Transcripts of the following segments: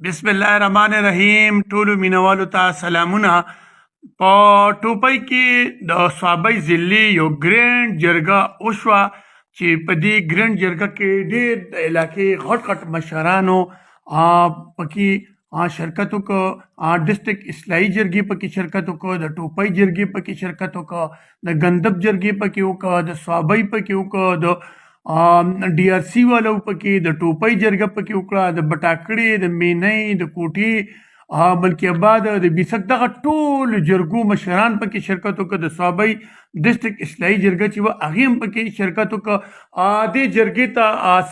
بسم الله الرحمن الرحیم. ټولو مینوالو ته سلامونه. په ټوپۍ کې د صوابۍ ضلعې یو ګرینډ جرګه وشوه چې په دې ګرینډ جرګه کې ډېر د علاقې غټ غټ مشرانو پکې شرکت وکړ. ډسټرکټ اصلاحي جرګې پکې شرکت وکړ، د ټوپۍ جرګې پکې شرکت وکړ، د ګندب جرګې پکې وکړ، د صوابۍ پکې وکړ، د ډي آر سی والو پکې د ټوپۍ جرګه پکې وکړه، د بټاکړې، د مینۍ، د کوټې، ملکي آباد، د بیسک، دغه ټولو جرګو مشران پکې شرکت وکړ. د صوابۍ ډسټرکټ اصلاحي جرګه چې وه هغې هم پکې شرکت وکړ. دې جرګې ته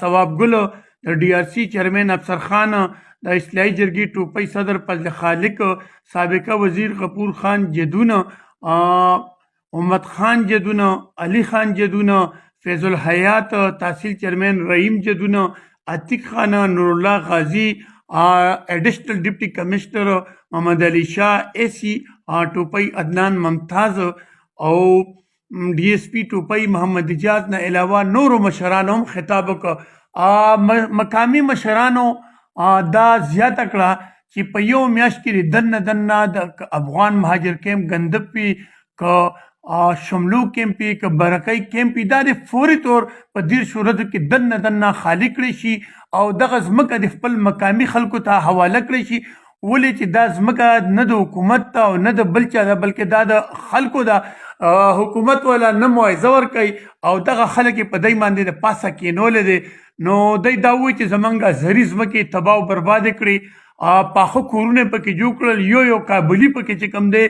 ثواب ګل، د ډي آر سی چیرمین افسر خان، د اصلاحي جرګې ټوپۍ صدر فضل خالق، سابقه وزیر غفور خان جدون، امت خان جدون، علي خان جدون، فیض الحیات تحصیل چیرمین رحیم جدون، عتیق خان، نور الله غازی، ایڈیشنل ډپټي کمشنر محمد علي شاه، اے سی ټوپۍ عدنان ممتاز او ډي ایس پي ټوپۍ محمد اجاز نه علاوه نورو مشرانو هم خطاب وکړ. مقامي مشرانو دا زیاته کړه چې په یو میاشت کې دننه د افغان مهاجر کیمپ ګندب وي، که شملو کیمپ وي، که برکۍ کیمپ وي، دا د فوري طور په 10 ورځو کې دننه خالي کړی شي او دغه ځمکه د خپل مقامي خلکو ته حواله کړی شي. ولې چې دا ځمکه نه د حکومت ته او نه د بل چا ده، بلکې دا د خلکو ده. حکومت والا نه معاوضه ورکوي او دغه خلک یې په دی باندې د پاسه کینولی دی. نو دی دا وایي چې زمونږ زرعي ځمکې تباه او بربادې کړي، پاخه کورونه پکې جوړ کړل، یو کابلي پکې چې کوم دی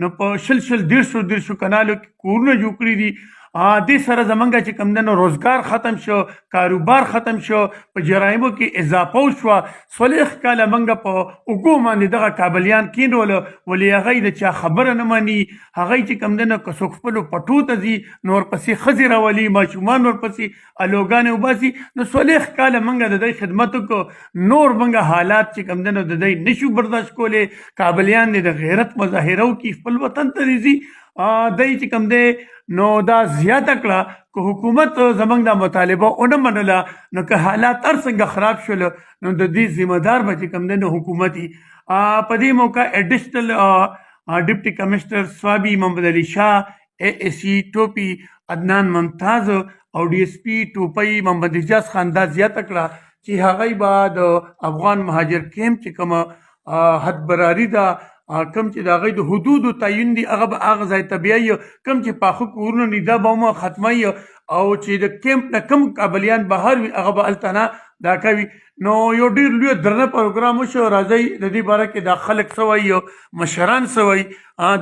نو په 100 کنالو کې کورونه جوړ کړي دي. دې سره زمونږ چې کوم دی نو روزګار ختم شو، کاروبار ختم شو، په جرایمو کې اضافه وشوه. 40 کاله موږ په اوږو باندې دغه کابلیان کینول، ولې هغوی د چا خبره نه مني. هغوی چې کوم دی نو که څوک خپلو پټو ته ځي نو ورپسې ښځې راولي، ماشومان ورپسې الوګانې وباسي. نو 40 کاله موږ د دی خدمت وکړو، نور موږ حالات چې کوم دی نو د دی نشو برداشت کولی. کابلیان دې د غیرت مظاهره وکړي، خپل وطن ته دې ځي. دی چې کوم دی نو دا زیاته کړه که حکومت زمونږ دا مطالبه ونه منله نو که حالات هر څنګه خراب شول نو د دې ذمه دار به چې کوم دی نو حکومت وي. په دې موقع ایډیشنل ډپټي کمشنر صوابي محمد علي شاه، اے سی ټوپي عدنان ممتاز او ډي ایس پي ټوپۍ محمد اجاز خان دا زیاته کړه چې هغوی به د افغان مهاجر کیمپ چې کومه حد براري ده، کم چې د هغوی د حدودو تعین دي، هغه به هغه ځای ته بیایي. کم چې پاخه کورونه دي دا به هم ختموي او چې د کیمپ نه کم کابلیان بهر وي هغه به هلته نه دا کوي. نو یو ډېر لوی درنه پروګرام وشو. راځئ د دې باره کې دا خلک څه وایي، مشران څه وایي،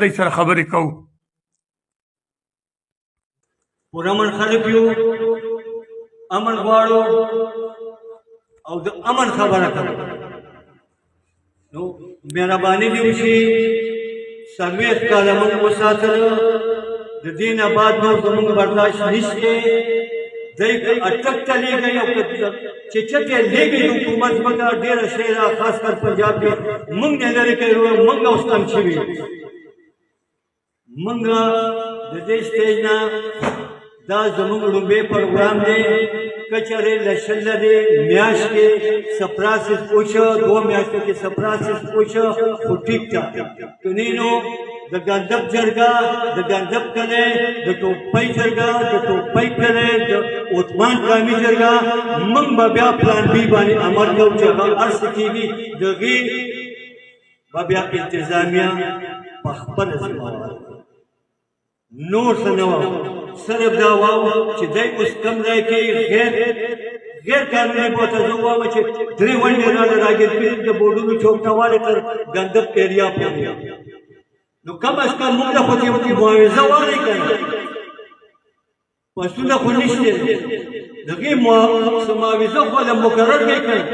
دوی سره خبرې کوو. پرامن خلک یو، امن غواړو او د امن خبره کوو. نو مهرباني دې وشي 40 کاله موږ وساتله، د دې نه بعد نور زموږ برداشت نشته. دی که اټک ته لېږئ او که چچک یې لېږئ حکومت ځمکه ډېره شی ده، خاص کر پنجاب کې موږ نه لرې کوي، موږ اوس کم شوي. موږ د دې سټیج نه دا زموږ لومړی پروګرام دی. که چېرې له 20 میاشت کې سپراسس وشو، 2 میاشتو کې سپراسس وشو، خو ټیک ده. که نه نو د ګندب جرګه، د ګندب کلی، د ټوپۍ جرګه، د ټوپۍ کلی، د عثمان قامي جرګه، موږ به بیا پلان بي باندې عمل کوو چې هغه هر څه کېږي. د هغې به بیا انتظامیه په خپله ذمه نور څه نه وه، صرف دا واو چې دی اوس کم ځای کې غیر قانوني بوته زه وایم چې 3 ونډې راله راګیر کړي د بورډونو چوکټوالی تر ګندب ایریا پورې. نو کم از کم موږ له خو چې معاوضه واخلئ که نه، پسونه خو نشته، د هغې معاوضه خو له مقرر کړئ که نه.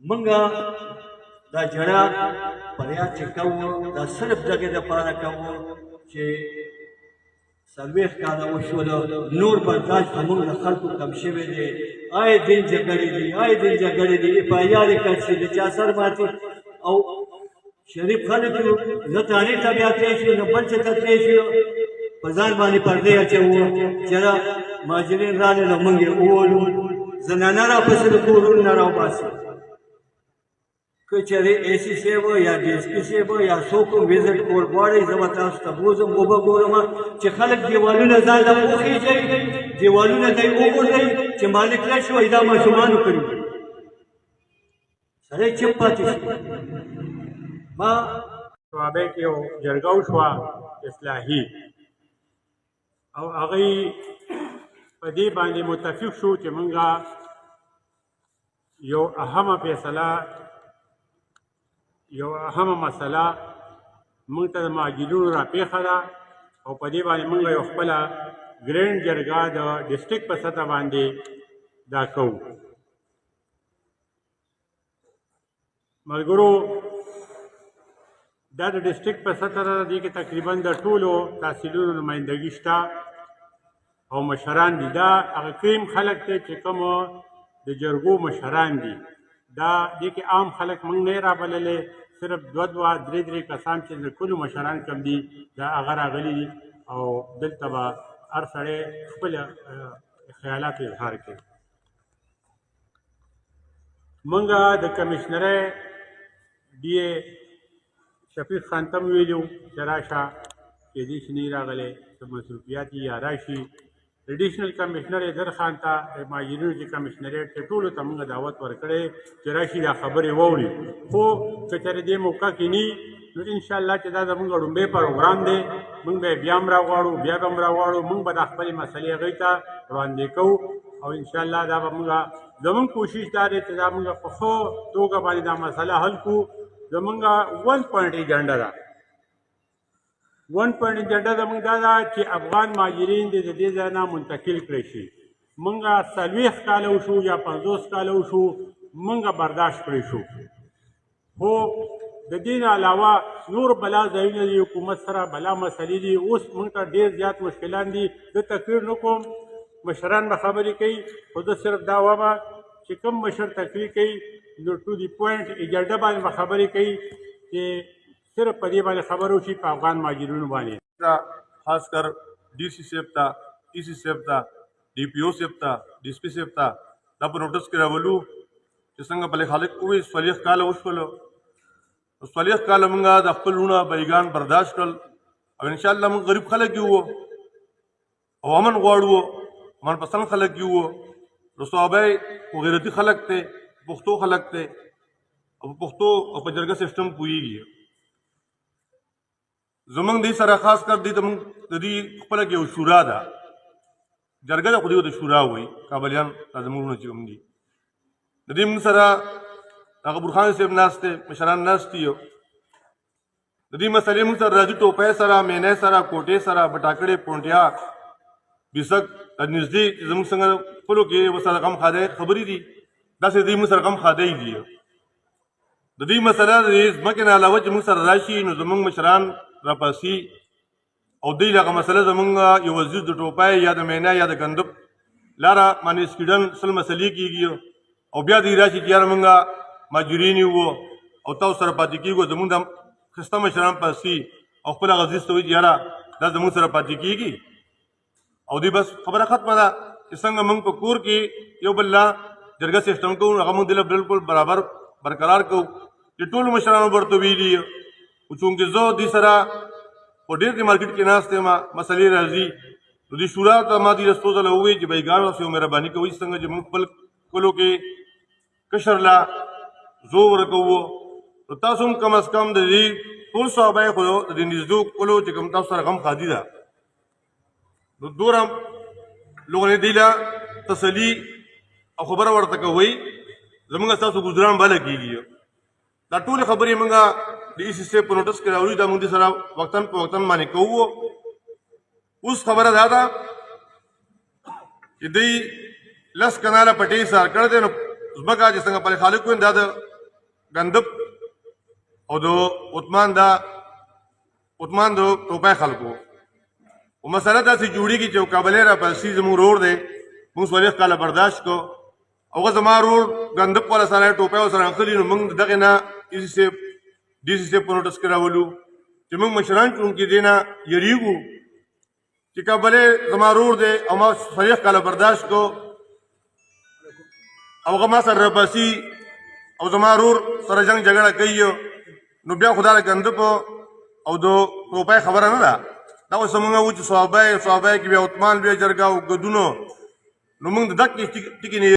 موږ دا جړه فریاد چې کوو دا صرف دغې دپاره کوو چې 40 کاله وشوله، نور برداشت زموږ له خلکو کم شوی دی. آی دین جګړې دي، آی دین جګړې دي، اپایار یې کړ شي، د چا سر ماتي. او شریف خلک یو، نه تانې ته بیا تلی شو، نه بل څه ته تلی شو، په ځان باندې پردې اچوو چې را مهاجرین راغلل او موږ یې وولو، زنانه راپسې د کورونو نه راوباسي. که چېرې اے سی صاحب یا ډي ایس پي صاحب یا څوک هم وزټ کول غواړئ زه به تاسو ته بوځم وبه ګورم چې خلک دیوالونه ځان له وخېږئ دیوالونه ته یې وغورځئ چې مالک راشي وایي دا ماشومانو کړي سړی چپ پاتې شي ما صحابه کې یو جرګه وشوه اصلاحي او هغوی په دې باندې متفق شو چې مونږه یو اهمه فیصله یو اهمه مسله مونږ ته د مهاجرینو راپېښه ده او په دې باندې مونږ یو خپله ګرینډ جرګه د ډسټرکټ په سطح باندې دا کوو ملګرو دا د ډسټرکټ په سطح ده دې کې تقریبا د ټولو تحصیلونو نمایندګي شته او مشران دي دا هغه کریم خلک دی چې کوم د جرګو مشران دي دا دې کې عام خلک موږ نه رابللې صرف دوه درې کسان چې د کلو مشران کم دي دا هغه راغلي دي او دلته به هر سړی خپل خیالات اظهار کوي موږ د کمشنرۍ ډي اے شفیق خان ته ویلو چې راشه کېدای شي نه راغلی څه مصروفیات یا راشي ایډیشنل کمشنر حیدر خان ته د مهاجرینو چې کمشنریټ ته ټولو ته موږ دعوت ورکړی چې راشي دا خبرې واوري خو که چېرې دې موقع کې نه نو انشاءالله چې دا زموږ ړومبی پروګرام دی موږ به بیا هم راغواړو بیا به هم راغواړو موږ به دا خپلې مسلې هغوی ته وړاندې کوو او انشاءالله دا به موږ زموږ کوشش دا دی چې دا موږ په ښه توګه باندې دا مسله حل کړو زموږ 1 پوینټ ایجنډا ده 1 پوینټ ایجنډا زموږ دا ده چې افغان مهاجرین دې د دې ځای نه منتقل کړی شي موږ 40 کاله وشو یا 50 کاله وشو موږ برداشت کړی شو خو د دې نه علاوه نور بلا ځایونه دي حکومت سره بلا مسلې دي اوس موږ ته ډېر زیات مشکلات دي زه تقریر نه کوم مشران به خبرې کوي خو زه صرف دا وایم چې کوم مشر تقریر کوي نو ټو دی پوینټ ایجنډا باندې به خبرې کوي چې صرف په دې باندې خبرې وشي په افغان مهاجرینو باندې خاص کر D C صاحب ته ای سی صاحب ته D P او صاحب ته D S P صاحب ته دا په نوټس کې راولو چې څنګه بلې خالق وې 40 کاله وشولو 40 کاله موږ د خپل لونه بیګان برداشت کړل او ان شاء الله موږ غریب خلک یو او امن غواړو من پسند خلک یو رسوبای او غیرتی خلک ته پښتو خلک ته او پښتو او په جرګه سیستم پوېږي زمونږ دې سره خاص کر دې ته موږ د دې خپل کې یو شورا ده جرګه خو دې د شورا وایي کابلیان زموږ نه چې هم دي د دې موږ سره هغه برخان صاحب ناشته مشران ناشتي یو د دې مسلې موږ سره راځي ټوپې سره مینې سره کوټې سره بټاکړې پونټیا بیسک نږدې زموږ څنګه خپلو کې وسره کم خاده خبرې دي داسې دې موږ سره کم خاده دي د دې مسله د ځمکې نه علاوه چې موږ سره راشي نو زموږ مشران راپاسي او دې لغه مسله زمونږ یو وزیر د ټوپای یا د مینا یا د غندب لاره باندې سکیډن سل مسلې کیږي او بیا دې راشي چې یار مونږه ماجرین وو او تاسو سره پاتې کیږو زمونږ د خسته مشران پاسي او خپل غزي ستوي یاره دا زمونږ سره پاتې کیږي او دې بس خبره ختمه ده چې څنګه مونږ په کور کې یو بل جرګه سیستم کوو هغه مونږ دل بالکل برابر برقرار کوو چې ټول مشرانو ورته ویلي او چونکې زه دې سره په ډېر کې مارکیټ کې ناست یم مسلې راځي نو دې شورا ته ما دې رستو ځله ووایي چې بیګار اوسئ او مهرباني کوئ څنګه چې موږ خپل کلو کې کشر لا زور ورکوو نو تاسو هم کم از کم د دې ټول صحابه خو د دې نږدې کلو چې کوم تاسو سره غم خادي ده نو دوره لوګونه دی لا تسلی او خبره ورته کوي زمونږ تاسو ګزاران بالا کیږي دا ټول خبرې مونږه د ای سی سی په نوټس کې راوړي دا مونږ سره وختن په وختن باندې کوو اوس خبره دا ده چې دوی لس کناله پټې سار کړ دې نو ځمکه چې څنګه په خالق وین دا د غندب او د عثمان د ټوپای خلکو او مسله داسې جوړېږي چې کابلې را پسې زموږ روړ دی موږ 40 کاله برداشت کو هغه زما روړ غندب والا سره ټوپای سره اخلي نو موږ دغه نه ای سی D C په نوټس کې راولو چې موږ مشران چونکې دی نه یریږو چې کابلې زما روړ دی او ما 40 کاله برداشت کو او هغه ما سره را پسې او زما ورور سره جنگ جګړه کوي نو بیا خدای له ګند په او دو روپای خبره نه ده دا اوس موږ و چې صحابه کې بیا عثمان بیا جرګه او ګدونو نو موږ د دک ټکی نه